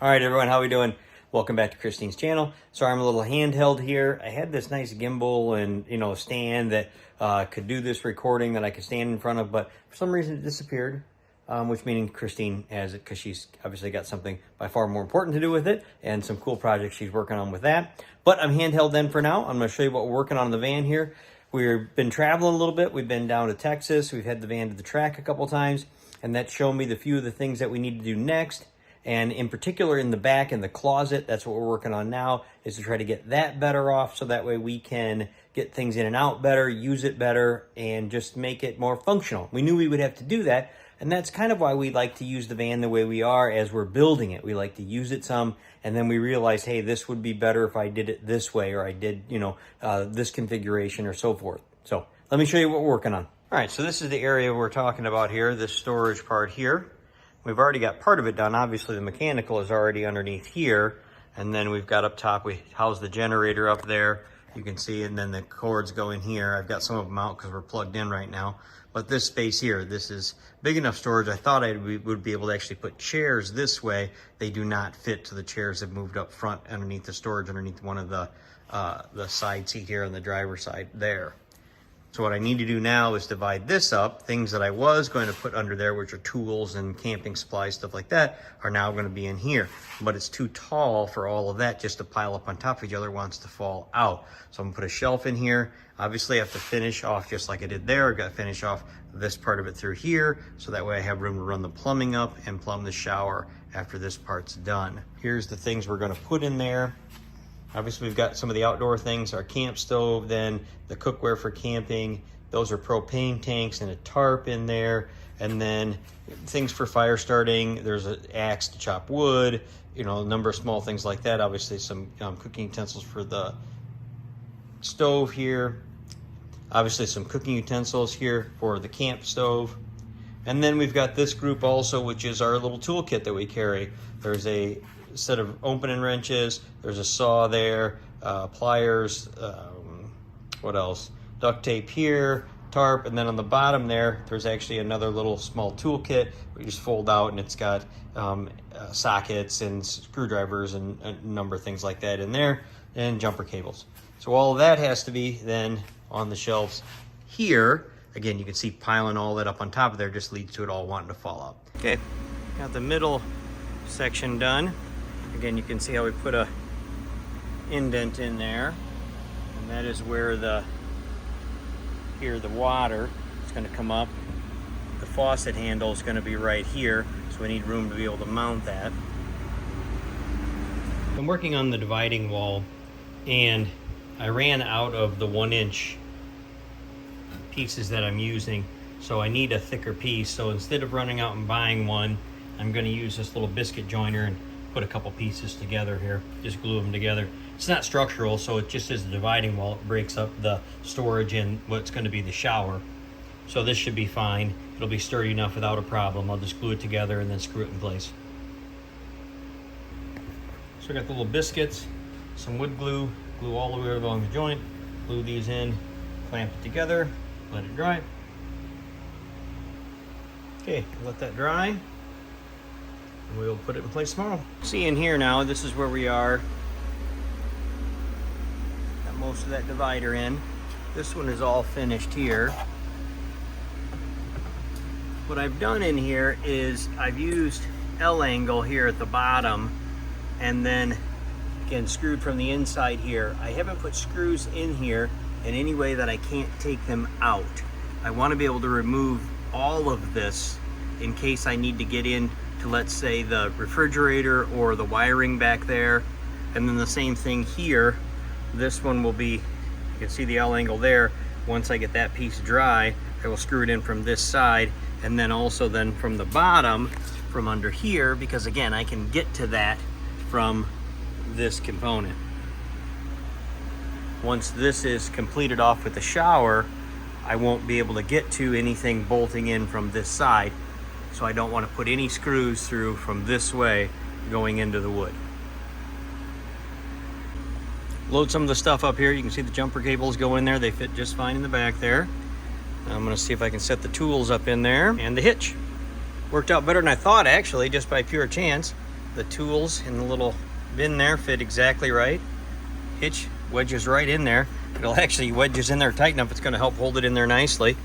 All right, everyone, how we doing? Welcome back to Christine's channel. Sorry, I'm a little handheld here. I had this nice gimbal and stand that could do this recording that I could stand in front of, but for some reason it disappeared. Which meaning Christine has it because she's obviously got something by far more important to do with it and some cool projects she's working on with that. But I'm handheld then for now. I'm going to show you what we're working on in the van here. We've been traveling a little bit. We've been down to Texas. We've had the van to the track a couple times, and that's shown me the few of the things that we need to do next. And in particular in the back in the closet, that's what we're working on now, is to try to get that better off so that way we can get things in and out better, use it better, and just make it more functional. We knew we would have to do that, and that's kind of why we like to use the van the way we are as we're building it. We like to use it some, and then we realize, hey, this would be better if I did it this way, or I did, this configuration or so forth. So let me show you what we're working on. All right, so this is the area we're talking about here, this storage part here. We've already got part of it done. Obviously, the mechanical is already underneath here. And then we've got up top, we house the generator up there. You can see, and then the cords go in here. I've got some of them out because we're plugged in right now. But this space here, this is big enough storage. I thought I would be able to actually put chairs this way. They do not fit to the chairs that moved up front underneath the storage, underneath one of the side seat here on the driver's side there. So what I need to do now is divide this up. Things that I was going to put under there, which are tools and camping supplies, stuff like that, are now going to be in here. But it's too tall for all of that just to pile up on top of each other. It wants to fall out. So I'm going to put a shelf in here. Obviously, I have to finish off just like I did there. I've got to finish off this part of it through here, so that way I have room to run the plumbing up and plumb the shower after this part's done. Here's the things we're going to put in there. Obviously, we've got some of the outdoor things, our camp stove, then the cookware for camping. Those are propane tanks and a tarp in there. And then things for fire starting. There's an axe to chop wood, a number of small things like that. Obviously, some cooking utensils for the stove here. Obviously, some cooking utensils here for the camp stove. And then we've got this group also, which is our little toolkit that we carry. There's a set of opening wrenches, there's a saw there, pliers, what else? Duct tape here, tarp, and then on the bottom there's actually another little small toolkit where you just fold out, and it's got sockets and screwdrivers and a number of things like that in there, and jumper cables. So all of that has to be then on the shelves here. Again, you can see piling all that up on top of there just leads to it all wanting to fall out. Okay, got the middle section done. Again, you can see how we put a indent in there, and that is where the water is going to come up. The faucet handle is going to be right here, so we need room to be able to mount that. I'm working on the dividing wall, and I ran out of the 1-inch pieces that I'm using, so I need a thicker piece. So instead of running out and buying one, I'm going to use this little biscuit joiner and put a couple pieces together here, just glue them together. It's not structural, so it just is a dividing wall. It breaks up the storage in what's going to be the shower. So this should be fine. It'll be sturdy enough without a problem. I'll just glue it together and then screw it in place. So I got the little biscuits, some wood glue, glue all the way along the joint, glue these in, clamp it together, let it dry. Okay, let that dry. We'll put it in place tomorrow. See in here now, this is where we are. Got most of that divider in. This one is all finished here. What I've done in here is I've used L-angle here at the bottom, and then again screwed from the inside here. I haven't put screws in here in any way that I can't take them out. I want to be able to remove all of this in case I need to get in to, let's say, the refrigerator or the wiring back there. And then the same thing here. This one will be, you can see the L-angle there. Once I get that piece dry, I will screw it in from this side, and then also then from the bottom, from under here, because again, I can get to that from this component. Once this is completed off with the shower, I won't be able to get to anything bolting in from this side. So I don't want to put any screws through from this way going into the wood. Load some of the stuff up here. You can see the jumper cables go in there. They fit just fine in the back there. I'm going to see if I can set the tools up in there. And the hitch worked out better than I thought, actually, just by pure chance. The tools in the little bin there fit exactly right. Hitch wedges right in there. It'll actually wedges in there tight enough, it's going to help hold it in there nicely.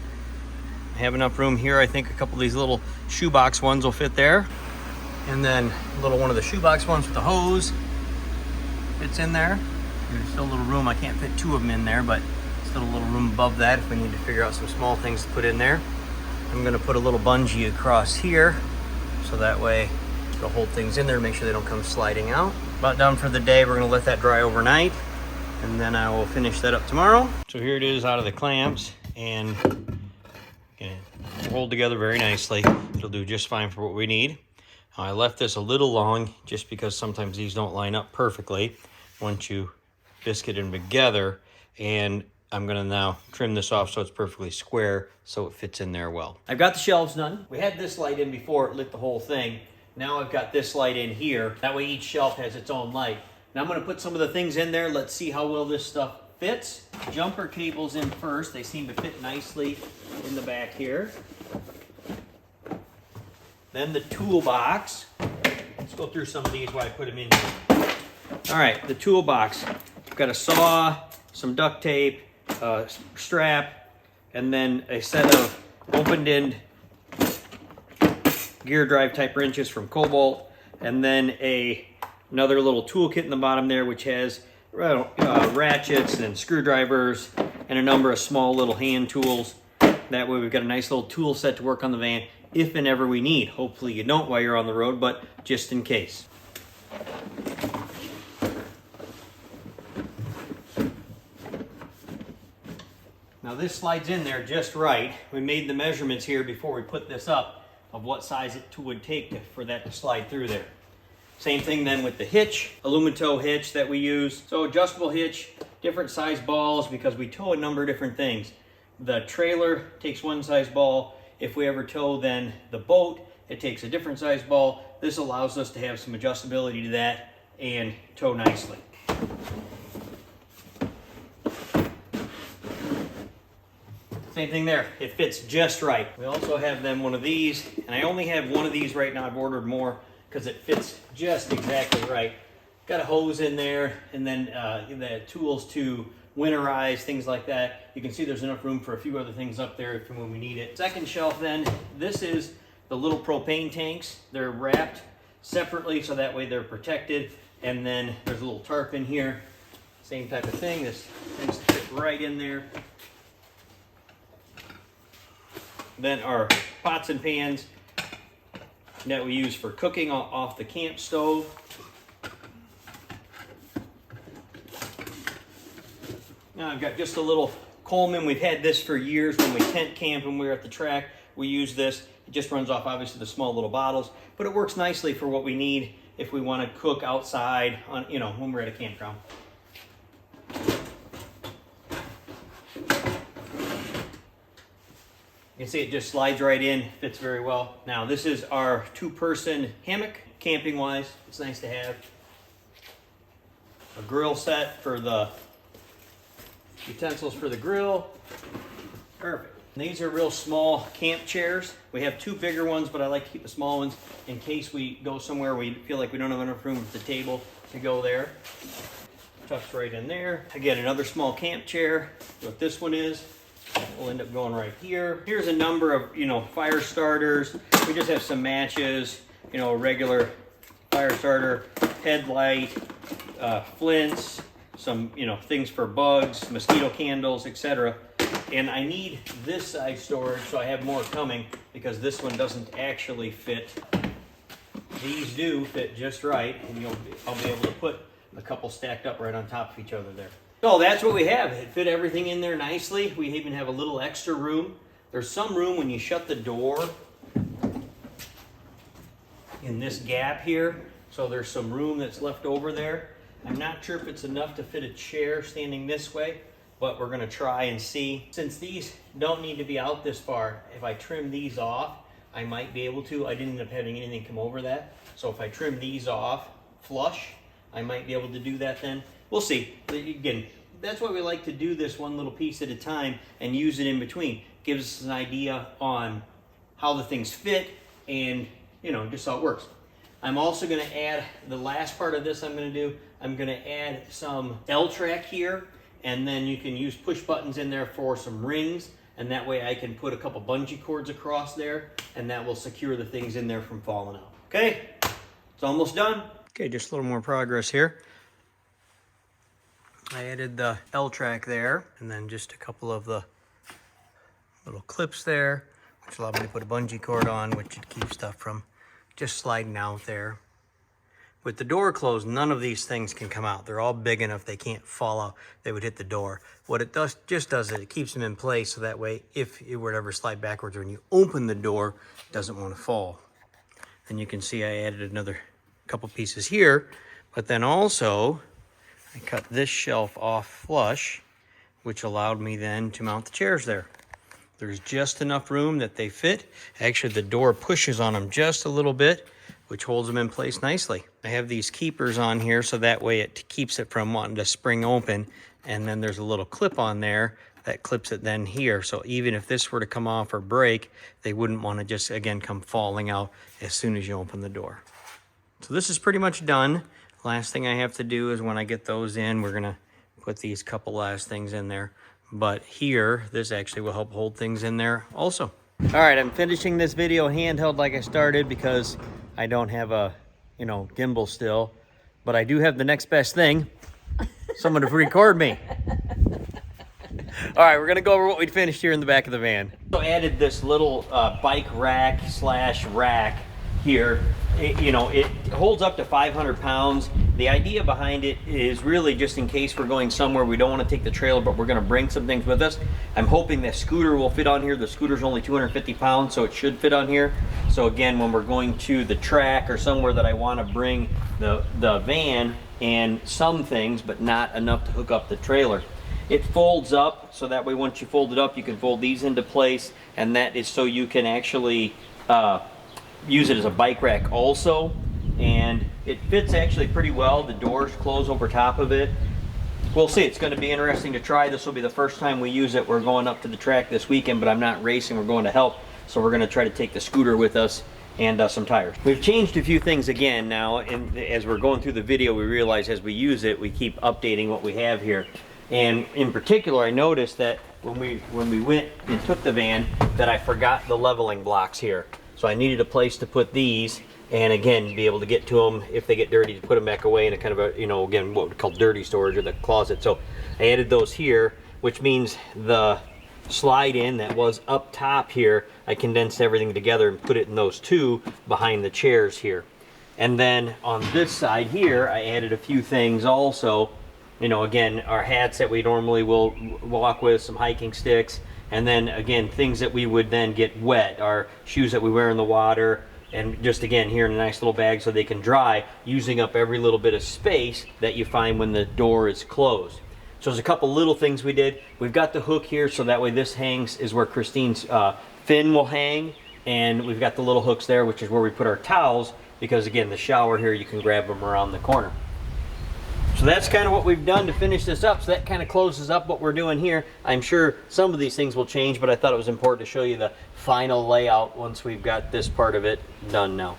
I have enough room here. I think a couple of these little shoebox ones will fit there. And then a little one of the shoebox ones with the hose fits in there. There's still a little room. I can't fit two of them in there, but still a little room above that if we need to figure out some small things to put in there. I'm going to put a little bungee across here so that way it'll hold things in there, make sure they don't come sliding out. About done for the day. We're going to let that dry overnight, and then I will finish that up tomorrow. So here it is out of the clamps, and gonna hold together very nicely. It'll do just fine for what we need. I left this a little long just because sometimes these don't line up perfectly once you biscuit them together, and I'm gonna now trim this off so it's perfectly square so it fits in there well. I've got the shelves done. We had this light in before, it lit the whole thing. Now I've got this light in here. That way each shelf has its own light. Now I'm gonna put some of the things in there. Let's see how well this stuff fits. Jumper cables in first. They seem to fit nicely in the back here. Then the toolbox. Let's go through some of these while I put them in here. All right, the toolbox. I've got a saw, some duct tape, strap, and then a set of opened end gear drive type wrenches from Cobalt, and then another little toolkit in the bottom there which has ratchets and screwdrivers and a number of small little hand tools. That way we've got a nice little tool set to work on the van if and ever we need. Hopefully you don't while you're on the road, but just in case. Now this slides in there just right. We made the measurements here before we put this up of what size it would take for that to slide through there. Same thing then with the hitch, aluminum tow hitch that we use. So adjustable hitch, different size balls because we tow a number of different things. The trailer takes one size ball. If we ever tow then the boat, it takes a different size ball. This allows us to have some adjustability to that and tow nicely. Same thing there, it fits just right. We also have then one of these, and I only have one of these right now. I've ordered more because it fits just exactly right. Got a hose in there, and then the tools to winterize, things like that. You can see there's enough room for a few other things up there if and when we need it. Second shelf then, this is the little propane tanks. They're wrapped separately so that way they're protected. And then there's a little tarp in here. Same type of thing, this tends to fit right in there. Then our pots and pans that we use for cooking off the camp stove. Now I've got just a little Coleman. We've had this for years when we tent camp and we're at the track. We use this. It just runs off obviously the small little bottles, but it works nicely for what we need if we want to cook outside on, when we're at a campground. You can see it just slides right in, fits very well. Now this is our 2-person hammock, camping wise. It's nice to have. A grill set for the utensils for the grill. Perfect. These are real small camp chairs. We have 2 bigger ones, but I like to keep the small ones in case we go somewhere we feel like we don't have enough room at the table to go there. Tucks right in there. Again, another small camp chair. What this one is. We'll end up going right here. Here's a number of, fire starters. We just have some matches, a regular fire starter, headlight, flints, some, things for bugs, mosquito candles, etc. And I need this size storage, so I have more coming because this one doesn't actually fit. These do fit just right, and I'll be able to put a couple stacked up right on top of each other there. So that's what we have. It fit everything in there nicely. We even have a little extra room. There's some room when you shut the door in this gap here. So there's some room that's left over there. I'm not sure if it's enough to fit a chair standing this way, but we're gonna try and see. Since these don't need to be out this far, if I trim these off, I might be able to. I didn't end up having anything come over that. So if I trim these off flush, I might be able to do that then. We'll see. Again, that's why we like to do this one little piece at a time and use it in between. Gives us an idea on how the things fit and, just how it works. I'm also going to add the last part of this. I'm going to add some L-track here, and then you can use push buttons in there for some rings, and that way I can put a couple bungee cords across there, and that will secure the things in there from falling out. Okay, it's almost done. Okay, just a little more progress here. I added the L-track there, and then just a couple of the little clips there, which allowed me to put a bungee cord on, which would keep stuff from just sliding out there. With the door closed, none of these things can come out. They're all big enough they can't fall out. They would hit the door. What it does is it keeps them in place, so that way if it were to ever slide backwards or when you open the door, it doesn't want to fall. And you can see I added another couple pieces here, but then also I cut this shelf off flush, which allowed me then to mount the chairs there. There's just enough room that they fit. Actually, the door pushes on them just a little bit, which holds them in place nicely. I have these keepers on here, so that way it keeps it from wanting to spring open. And then there's a little clip on there that clips it then here. So even if this were to come off or break, they wouldn't want to just, again, come falling out as soon as you open the door. So this is pretty much done. Last thing I have to do is when I get those in, we're gonna put these couple last things in there. But here, this actually will help hold things in there also. All right, I'm finishing this video handheld like I started because I don't have a, gimbal still. But I do have the next best thing, someone to record me. All right, we're gonna go over what we finished here in the back of the van. So I added this little bike rack / rack here. It holds up to 500 pounds. The idea behind it is really just in case we're going somewhere we don't want to take the trailer, but we're going to bring some things with us. I'm hoping the scooter will fit on here. The scooter's only 250 pounds, so it should fit on here. So again, when we're going to the track or somewhere that I want to bring the van and some things, but not enough to hook up the trailer. It folds up, so that way once you fold it up, you can fold these into place, and that is so you can actually use it as a bike rack also, and it fits actually pretty well. The doors close over top of it. We'll see. It's going to be interesting to try. This will be the first time we use it. We're going up to the track this weekend, but I'm not racing. We're going to help, so we're going to try to take the scooter with us and some tires. We've changed a few things again now, and as we're going through the video, we realize as we use it, we keep updating what we have here. And in particular, I noticed that when we went and took the van, that I forgot the leveling blocks here. So I needed a place to put these, and again, be able to get to them if they get dirty, to put them back away in a kind of a, again, what we call dirty storage or the closet. So I added those here, which means the slide in that was up top here, I condensed everything together and put it in those two behind the chairs here. And then on this side here, I added a few things also. Again, our hats that we normally will walk with, some hiking sticks, and then again, things that we would then get wet, our shoes that we wear in the water, and just again here in a nice little bag so they can dry, using up every little bit of space that you find when the door is closed. So there's a couple little things we did. We've got the hook here, so that way this hangs is where Christine's fin will hang, and we've got the little hooks there, which is where we put our towels, because again, the shower here, you can grab them around the corner. So that's kind of what we've done to finish this up. So that kind of closes up what we're doing here. I'm sure some of these things will change, but I thought it was important to show you the final layout once we've got this part of it done now.